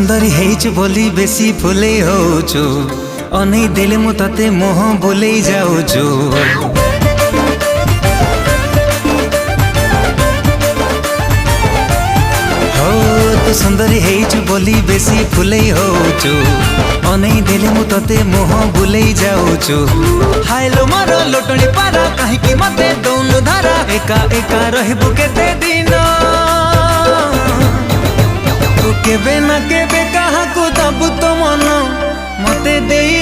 सुंदरी हेइछु बोली बेसी फुले होछु अनै देले मु तते मोह बुलै जाउछु। हो तू सुंदरी हेइछु बोली बेसी फुले होछु अनै देले मु तते मोह बुलै जाउछु। हाइलो मारो लोटणी पारा काहेकि मते दौनु धारा एका एका रहबु केते दिन तू केबे ना केबे काहाकू दबु तो मन मते देई